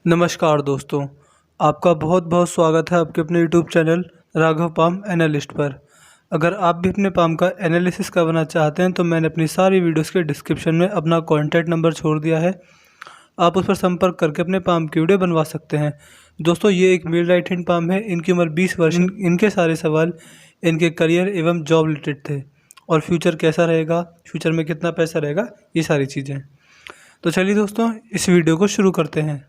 नमस्कार दोस्तों, आपका बहुत बहुत स्वागत है आपके अपने YouTube channel Raghav palm analyst पर। अगर आप भी अपने पाम का एनालिसिस करवाना चाहते हैं तो मैंने अपनी सारी वीडियोस के डिस्क्रिप्शन में अपना कॉन्टैक्ट नंबर छोड़ दिया है। आप उस पर संपर्क करके अपने पाम की वीडियो बनवा सकते हैं। दोस्तों, ये एक मेल राइट हैंड पाम है। इनकी उम्र 20 वर्ष। इनके सारे सवाल इनके करियर एवं जॉब रिलेटेड थे और फ्यूचर कैसा रहेगा, फ्यूचर में कितना पैसा रहेगा, ये सारी चीज़ें। तो चलिए दोस्तों, इस वीडियो को शुरू करते हैं।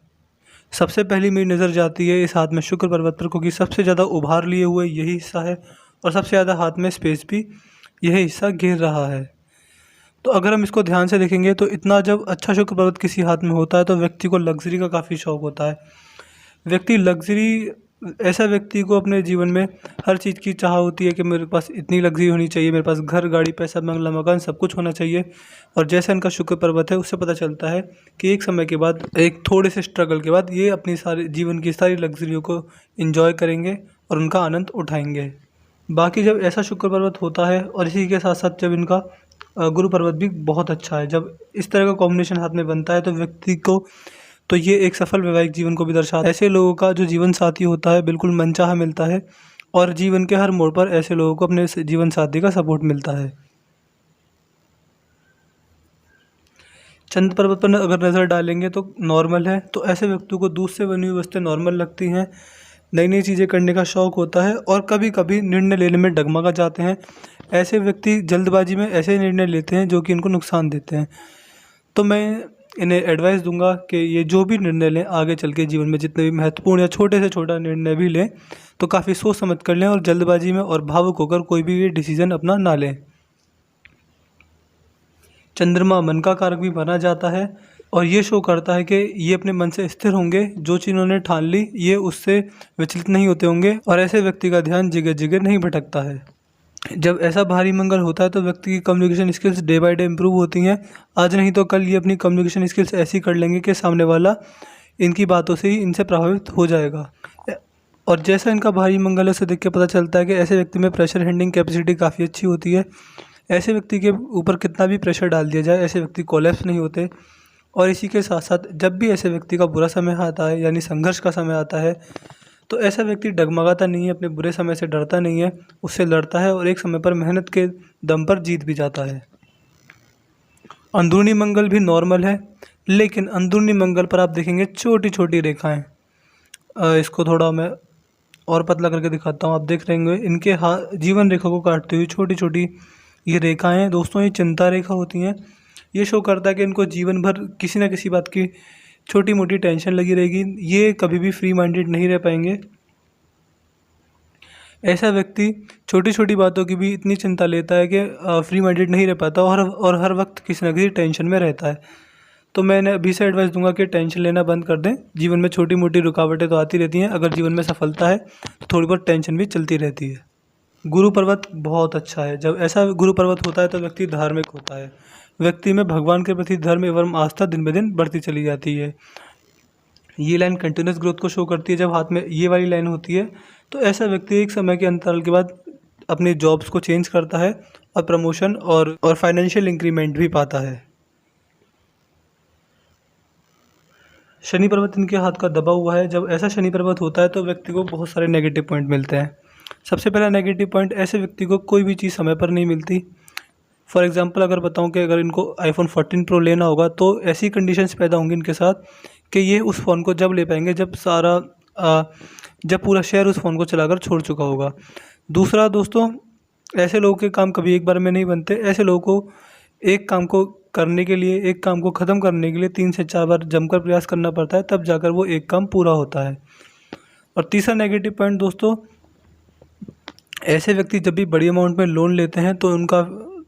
सबसे पहली मेरी नज़र जाती है इस हाथ में शुक्र पर्वत पर, क्योंकि सबसे ज़्यादा उभार लिए हुए यही हिस्सा है और सबसे ज़्यादा हाथ में स्पेस भी यही हिस्सा घेर रहा है। तो अगर हम इसको ध्यान से देखेंगे तो इतना जब अच्छा शुक्र पर्वत किसी हाथ में होता है तो व्यक्ति को लग्जरी का काफ़ी शौक होता है। ऐसा व्यक्ति को अपने जीवन में हर चीज़ की चाह होती है कि मेरे पास इतनी लग्जरी होनी चाहिए, मेरे पास घर, गाड़ी, पैसा, बंगला, मकान सब कुछ होना चाहिए। और जैसा इनका शुक्र पर्वत है उससे पता चलता है कि एक समय के बाद, एक थोड़े से स्ट्रगल के बाद, ये अपनी सारी जीवन की सारी लग्जरियों को एंजॉय करेंगे और उनका आनंद उठाएंगे। बाकी जब ऐसा शुक्र पर्वत होता है और इसी के साथ साथ जब इनका गुरु पर्वत भी बहुत अच्छा है, जब इस तरह का कॉम्बिनेशन हाथ में बनता है तो व्यक्ति को तो ये एक सफल वैवाहिक जीवन को भी दर्शाता है। ऐसे लोगों का जो जीवन साथी होता है बिल्कुल मनचाहा मिलता है और जीवन के हर मोड़ पर ऐसे लोगों को अपने जीवन साथी का सपोर्ट मिलता है। चंद्र पर्वत पर अगर नज़र डालेंगे तो नॉर्मल है, तो ऐसे व्यक्तियों को दूध से बनी हुई वस्तुएं नॉर्मल लगती हैं। नई नई चीज़ें करने का शौक़ होता है और कभी कभी निर्णय लेने में डगमगा जाते हैं। ऐसे व्यक्ति जल्दबाजी में ऐसे निर्णय लेते हैं जो कि इनको नुकसान देते हैं। तो मैं इन्हें एडवाइस दूंगा कि ये जो भी निर्णय लें आगे चल के जीवन में, जितने भी महत्वपूर्ण या छोटे से छोटा निर्णय भी लें तो काफ़ी सोच समझ कर लें और जल्दबाजी में और भावुक होकर कोई भी ये डिसीजन अपना ना लें। चंद्रमा मन का कारक भी माना जाता है और ये शो करता है कि ये अपने मन से स्थिर होंगे, जो चीज़ उन्होंने ठान ली ये उससे विचलित नहीं होते होंगे और ऐसे व्यक्ति का ध्यान जगह जगह नहीं भटकता है। जब ऐसा भारी मंगल होता है तो व्यक्ति की communication skills day by day improve होती हैं। आज नहीं तो कल ये अपनी कम्युनिकेशन स्किल्स ऐसी कर लेंगे कि सामने वाला इनकी बातों से ही इनसे प्रभावित हो जाएगा। और जैसा इनका भारी मंगल है उसे देख के पता चलता है कि ऐसे व्यक्ति में प्रेशर हैंडलिंग कैपेसिटी काफ़ी अच्छी होती है। ऐसे व्यक्ति के ऊपर कितना भी प्रेशर डाल दिया जाए ऐसे व्यक्ति कोलैप्स नहीं होते। और इसी के साथ साथ जब भी ऐसे व्यक्ति का बुरा समय आता है, यानी संघर्ष का समय आता है, तो ऐसा व्यक्ति डगमगाता नहीं है, अपने बुरे समय से डरता नहीं है, उससे लड़ता है और एक समय पर मेहनत के दम पर जीत भी जाता है। अंदरूनी मंगल भी नॉर्मल है, लेकिन अंदरूनी मंगल पर आप देखेंगे छोटी छोटी रेखाएं। इसको थोड़ा मैं और पतला करके दिखाता हूँ। आप देख रहे होंगे इनके जीवन रेखा को काटते हुए छोटी छोटी ये रेखाएं हैं। दोस्तों, ये चिंता रेखा होती हैं। ये शो करता है कि इनको जीवन भर किसी न किसी बात की छोटी मोटी टेंशन लगी रहेगी, ये कभी भी फ्री माइंडेड नहीं रह पाएंगे। ऐसा व्यक्ति छोटी छोटी बातों की भी इतनी चिंता लेता है कि फ्री माइंडेड नहीं रह पाता और हर वक्त किसी न किसी टेंशन में रहता है। तो मैंने अभी से एडवाइस दूंगा कि टेंशन लेना बंद कर दें। जीवन में छोटी मोटी रुकावटें तो आती रहती हैं, अगर जीवन में सफलता है तो थोड़ी बहुत टेंशन भी चलती रहती है। गुरु पर्वत बहुत अच्छा है। जब ऐसा गुरु पर्वत होता है तो व्यक्ति धार्मिक होता है। व्यक्ति में भगवान के प्रति धर्म एवं आस्था दिन ब दिन बढ़ती चली जाती है। ये लाइन कंटिन्यूस ग्रोथ को शो करती है। जब हाथ में ये वाली लाइन होती है तो ऐसा व्यक्ति एक समय के अंतराल के बाद अपने जॉब्स को चेंज करता है और प्रमोशन और फाइनेंशियल इंक्रीमेंट भी पाता है। शनि पर्वत इनके हाथ का दबा हुआ है। जब ऐसा शनि पर्वत होता है तो व्यक्ति को बहुत सारे नेगेटिव पॉइंट मिलते हैं। सबसे पहला नेगेटिव पॉइंट, ऐसे व्यक्ति को कोई भी चीज़ समय पर नहीं मिलती। फॉर एग्जांपल अगर बताऊं कि अगर इनको iPhone 14 Pro लेना होगा तो ऐसी कंडीशंस पैदा होंगी इनके साथ कि ये उस फ़ोन को जब ले पाएंगे जब पूरा शहर उस फ़ोन को चलाकर छोड़ चुका होगा। दूसरा दोस्तों, ऐसे लोगों के काम कभी एक बार में नहीं बनते। ऐसे लोगों को एक काम को करने के लिए, एक काम को ख़त्म करने के लिए 3 से 4 बार जमकर प्रयास करना पड़ता है, तब जाकर वो एक काम पूरा होता है। और तीसरा नेगेटिव पॉइंट दोस्तों, ऐसे व्यक्ति जब भी बड़ी अमाउंट में लोन लेते हैं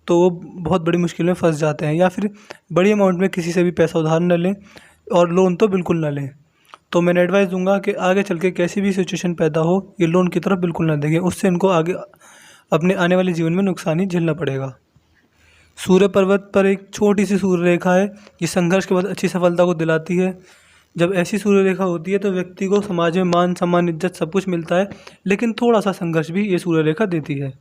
तो वो बहुत बड़ी मुश्किल में फंस जाते हैं, या फिर बड़ी अमाउंट में किसी से भी पैसा उधार न लें और लोन तो बिल्कुल ना लें। तो मैंने एडवाइस दूंगा कि आगे चल के कैसी भी सिचुएशन पैदा हो ये लोन की तरफ बिल्कुल ना देखें, उससे इनको आगे अपने आने वाले जीवन में नुकसान ही झेलना पड़ेगा। सूर्य पर्वत पर एक छोटी सी सूर्य रेखा है, ये संघर्ष के बाद अच्छी सफलता को दिलाती है। जब ऐसी सूर्य रेखा होती है तो व्यक्ति को समाज में मान सम्मान इज्जत सब कुछ मिलता है, लेकिन थोड़ा सा संघर्ष भी ये सूर्य रेखा देती है।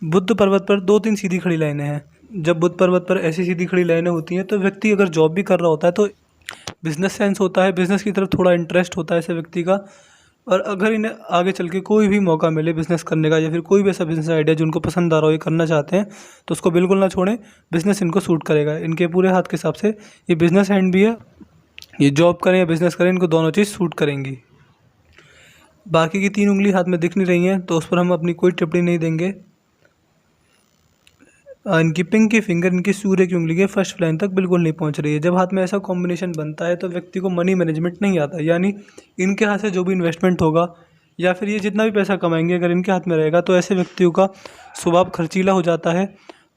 बुध पर्वत पर 2-3 सीधी खड़ी लाइनें हैं। जब बुध पर्वत पर ऐसी सीधी खड़ी लाइनें होती हैं तो व्यक्ति अगर जॉब भी कर रहा होता है तो बिजनेस सेंस होता है, बिजनेस की तरफ थोड़ा इंटरेस्ट होता है ऐसे व्यक्ति का। और अगर इन्हें आगे चल के कोई भी मौका मिले बिज़नेस करने का, या फिर कोई भी ऐसा बिज़नेस आइडिया जो उनको पसंद आ रहा हो, ये करना चाहते हैं, तो उसको बिल्कुल ना छोड़ें। बिज़नेस इनको सूट करेगा। इनके पूरे हाथ के हिसाब से ये बिज़नेस हैंड भी है, ये जॉब करें या बिज़नेस करें, इनको दोनों चीज़ सूट करेंगी। बाकी की 3 उंगली हाथ में दिख नहीं रही हैं, तो उस पर हम अपनी कोई टिप्पणी नहीं देंगे। इनकी पिंकी फिंगर इनकी सूर्य की उंगली के फर्स्ट लाइन तक बिल्कुल नहीं पहुंच रही है। जब हाथ में ऐसा कॉम्बिनेशन बनता है तो व्यक्ति को मनी मैनेजमेंट नहीं आता, यानी इनके हाथ से जो भी इन्वेस्टमेंट होगा या फिर ये जितना भी पैसा कमाएंगे, अगर इनके हाथ में रहेगा तो ऐसे व्यक्तियों का स्वभाव खर्चीला हो जाता है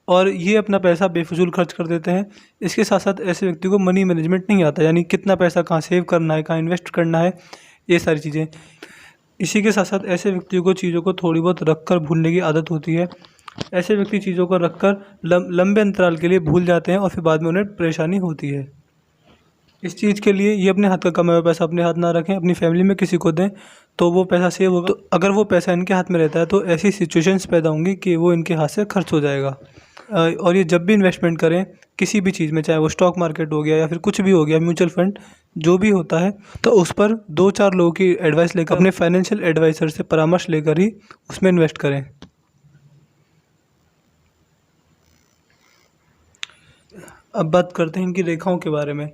और ये अपना पैसा बेफिजूल खर्च कर देते हैं। इसके साथ साथ ऐसे व्यक्ति को मनी मैनेजमेंट नहीं आता, यानी कितना पैसा कहाँ सेव करना है, कहाँ इन्वेस्ट करना है, ये सारी चीज़ें। इसी के साथ साथ ऐसे व्यक्तियों को चीज़ों को थोड़ी बहुत रख कर भूलने की आदत होती है। ऐसे व्यक्ति चीज़ों को रखकर लंबे अंतराल के लिए भूल जाते हैं और फिर बाद में उन्हें परेशानी होती है। इस चीज़ के लिए ये अपने हाथ का कमाया हुआ पैसा अपने हाथ ना रखें, अपनी फैमिली में किसी को दें तो वो पैसा सेव होगा। तो अगर वो पैसा इनके हाथ में रहता है तो ऐसी सिचुएशंस पैदा होंगी कि वो इनके हाथ से खर्च हो जाएगा। और ये जब भी इन्वेस्टमेंट करें किसी भी चीज़ में, चाहे वो स्टॉक मार्केट हो गया या फिर कुछ भी हो गया, म्यूचुअल फंड जो भी होता है, तो उस पर 2-4 लोगों की एडवाइस लेकर, अपने फाइनेंशियल एडवाइज़र से परामर्श लेकर ही उसमें इन्वेस्ट करें। अब बात करते हैं इनकी रेखाओं के बारे में।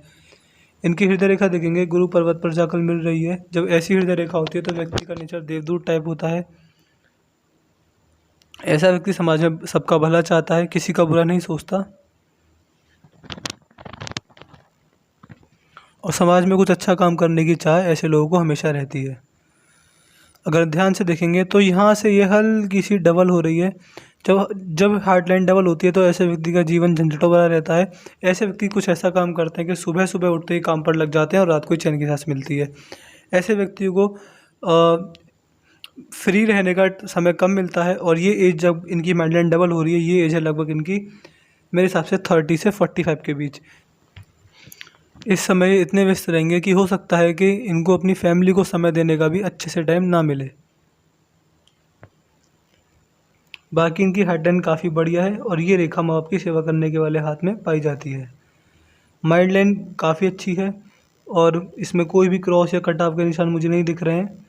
इनकी हृदय रेखा देखेंगे गुरु पर्वत पर जाकर मिल रही है। जब ऐसी हृदय रेखा होती है तो व्यक्ति का नेचर देवदूत टाइप होता है। ऐसा व्यक्ति समाज में सबका भला चाहता है, किसी का बुरा नहीं सोचता और समाज में कुछ अच्छा काम करने की चाह ऐसे लोगों को हमेशा रहती है। अगर ध्यान से देखेंगे तो यहाँ से ये हल्की सी डबल हो रही है। जब जब हार्ट लाइन डबल होती है तो ऐसे व्यक्ति का जीवन झंझटों भरा रहता है। ऐसे व्यक्ति कुछ ऐसा काम करते हैं कि सुबह सुबह उठते ही काम पर लग जाते हैं और रात को ही चैन की सांस मिलती है। ऐसे व्यक्तियों को फ्री रहने का समय कम मिलता है और ये एज जब इनकी माइंड लाइन डबल हो रही है, ये एज है लगभग इनकी मेरे हिसाब से 30 से 45 के बीच। इस समय इतने व्यस्त रहेंगे कि हो सकता है कि इनको अपनी फैमिली को समय देने का भी अच्छे से टाइम ना मिले। बाकी इनकी हेड लाइन काफ़ी बढ़िया है और ये रेखा माँ बाप की सेवा करने के वाले हाथ में पाई जाती है। माइंड लाइन काफ़ी अच्छी है और इसमें कोई भी क्रॉस या कटाव के निशान मुझे नहीं दिख रहे हैं।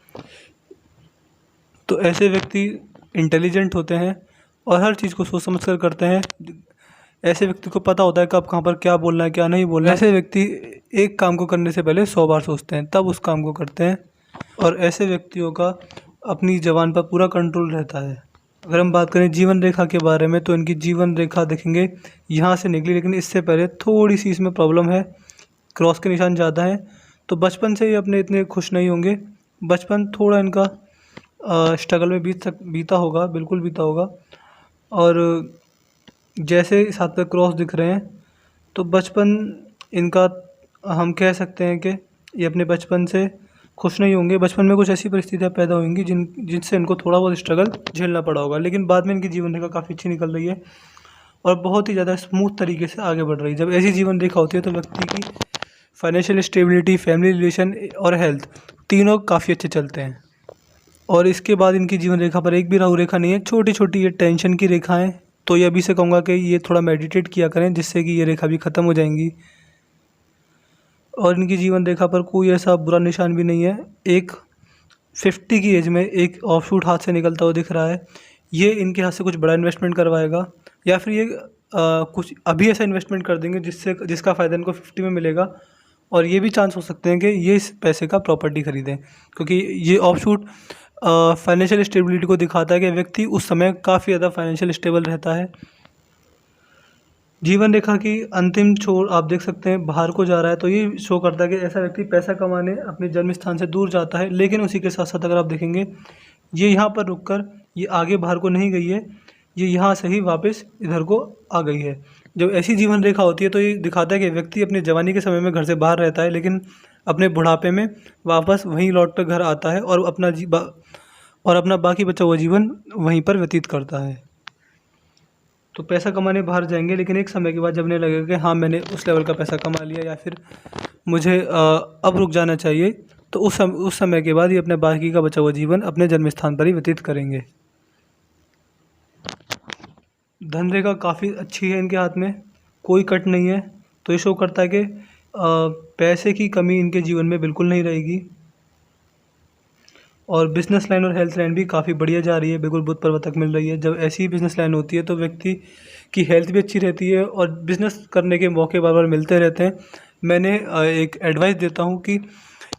तो ऐसे व्यक्ति इंटेलिजेंट होते हैं और हर चीज़ को सोच समझ कर करते हैं। ऐसे व्यक्ति को पता होता है कब कहाँ पर क्या बोलना है, क्या नहीं बोलना है। ऐसे व्यक्ति एक काम को करने से पहले 100 बार सोचते हैं, तब उस काम को करते हैं और ऐसे व्यक्तियों का अपनी ज़बान पर पूरा कंट्रोल रहता है। अगर हम बात करें जीवन रेखा के बारे में तो इनकी जीवन रेखा देखेंगे यहाँ से निकली, लेकिन इससे पहले थोड़ी सी इसमें प्रॉब्लम है, क्रॉस के निशान ज़्यादा हैं। तो बचपन से ही अपने इतने खुश नहीं होंगे। बचपन थोड़ा इनका स्ट्रगल में बीता होगा, बिल्कुल बीता होगा। और जैसे साथ पे क्रॉस दिख रहे हैं तो बचपन इनका हम कह सकते हैं कि ये अपने बचपन से खुश नहीं होंगे। बचपन में कुछ ऐसी परिस्थितियाँ पैदा होंगी जिनसे इनको थोड़ा बहुत स्ट्रगल झेलना पड़ा होगा, लेकिन बाद में इनकी जीवन रेखा काफ़ी अच्छी निकल रही है और बहुत ही ज़्यादा स्मूथ तरीके से आगे बढ़ रही है। जब ऐसी जीवन रेखा होती है तो व्यक्ति की फाइनेंशियल स्टेबिलिटी, फैमिली रिलेशन और हेल्थ तीनों काफ़ी अच्छे चलते हैं। और इसके बाद इनकी जीवन रेखा पर एक भी राहु रेखा नहीं है। छोटी छोटी ये टेंशन की रेखाएं, तो ये अभी से कहूँगा कि ये थोड़ा मेडिटेट किया करें, जिससे कि ये रेखा भी ख़त्म हो जाएंगी। और इनकी जीवन रेखा पर कोई ऐसा बुरा निशान भी नहीं है। एक 50 की एज में एक ऑफशूट हाथ से निकलता हुआ दिख रहा है। ये इनके हाथ से कुछ बड़ा इन्वेस्टमेंट करवाएगा या फिर ये कुछ अभी ऐसा इन्वेस्टमेंट कर देंगे जिसका फ़ायदा इनको 50 में मिलेगा। और ये भी चांस हो सकते हैं कि ये इस पैसे का प्रॉपर्टी खरीदें, क्योंकि ये ऑफशूट फाइनेंशियल स्टेबिलिटी को दिखाता है कि व्यक्ति उस समय काफ़ी ज़्यादा फाइनेंशियल स्टेबल रहता है। जीवन रेखा की अंतिम छोर आप देख सकते हैं बाहर को जा रहा है, तो ये शो करता है कि ऐसा व्यक्ति पैसा कमाने अपने जन्म स्थान से दूर जाता है। लेकिन उसी के साथ साथ अगर आप देखेंगे ये यहाँ पर रुककर ये आगे बाहर को नहीं गई है, ये यहाँ से ही वापस इधर को आ गई है। जब ऐसी जीवन रेखा होती है तो ये दिखाता है कि व्यक्ति अपने जवानी के समय में घर से बाहर रहता है, लेकिन अपने बुढ़ापे में वापस वहीं लौट कर घर आता है और अपना बाकी बचा हुआ जीवन वहीं पर व्यतीत करता है। तो पैसा कमाने बाहर जाएंगे, लेकिन एक समय के बाद जब उन्हें लगेगा कि हाँ मैंने उस लेवल का पैसा कमा लिया या फिर मुझे अब रुक जाना चाहिए, तो उस समय के बाद ये अपने बाकी का बचा हुआ जीवन अपने जन्म स्थान पर ही व्यतीत करेंगे। धन रेखा काफ़ी अच्छी है इनके हाथ में, कोई कट नहीं है। तो ये शो करता है कि पैसे की कमी इनके जीवन में बिल्कुल नहीं रहेगी। और बिज़नेस लाइन और हेल्थ लाइन भी काफ़ी बढ़िया जा रही है, बिल्कुल बुत प्रवर्तक मिल रही है। जब ऐसी बिज़नेस लाइन होती है तो व्यक्ति की हेल्थ भी अच्छी रहती है और बिज़नेस करने के मौके बार-बार मिलते रहते हैं। मैंने एक एडवाइस देता हूँ कि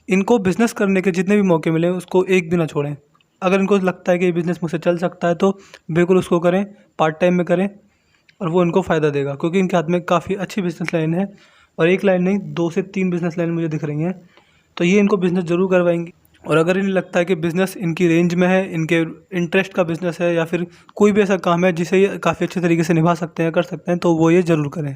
इनको बिज़नेस करने के जितने भी मौके मिले उसको एक भी ना छोड़ें। अगर इनको लगता है कि ये बिज़नेस मुझसे चल सकता है तो बिल्कुल उसको करें, पार्ट टाइम में करें और वो इनको फ़ायदा देगा, क्योंकि इनके हाथ में काफ़ी अच्छी बिज़नेस लाइन है और एक लाइन नहीं 2 से 3 बिज़नेस लाइन मुझे दिख रही हैं। तो ये इनको बिज़नेस ज़रूर करवाएँगी। और अगर इन्हें लगता है कि बिज़नेस इनकी रेंज में है, इनके इंटरेस्ट का बिज़नेस है या फिर कोई भी ऐसा काम है जिसे ये काफ़ी अच्छे तरीके से निभा सकते हैं, कर सकते हैं, तो वो ये ज़रूर करें।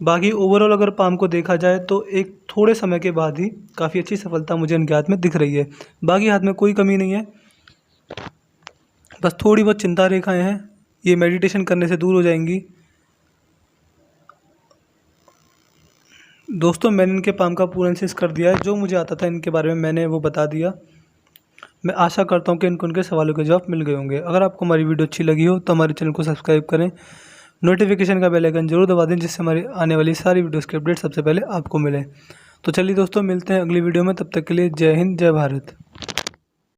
बाकी ओवरऑल अगर पाम को देखा जाए तो एक थोड़े समय के बाद ही काफ़ी अच्छी सफलता मुझे इनके हाथ में दिख रही है। बाकी हाथ में कोई कमी नहीं है, बस थोड़ी बहुत चिंता रेखाएँ हैं, ये मेडिटेशन करने से दूर हो जाएँगी। दोस्तों, मैंने इनके पाम का पूरा एनालिसिस कर दिया है, जो मुझे आता था इनके बारे में मैंने वो बता दिया। मैं आशा करता हूँ कि इनको उनके सवालों के जवाब मिल गए होंगे। अगर आपको हमारी वीडियो अच्छी लगी हो तो हमारे चैनल को सब्सक्राइब करें, नोटिफिकेशन का बेल आइकन जरूर दबा दें, जिससे हमारी आने वाली सारी वीडियोज़ के अपडेट सबसे पहले आपको मिले। तो चलिए दोस्तों, मिलते हैं अगली वीडियो में, तब तक के लिए जय हिंद, जय भारत।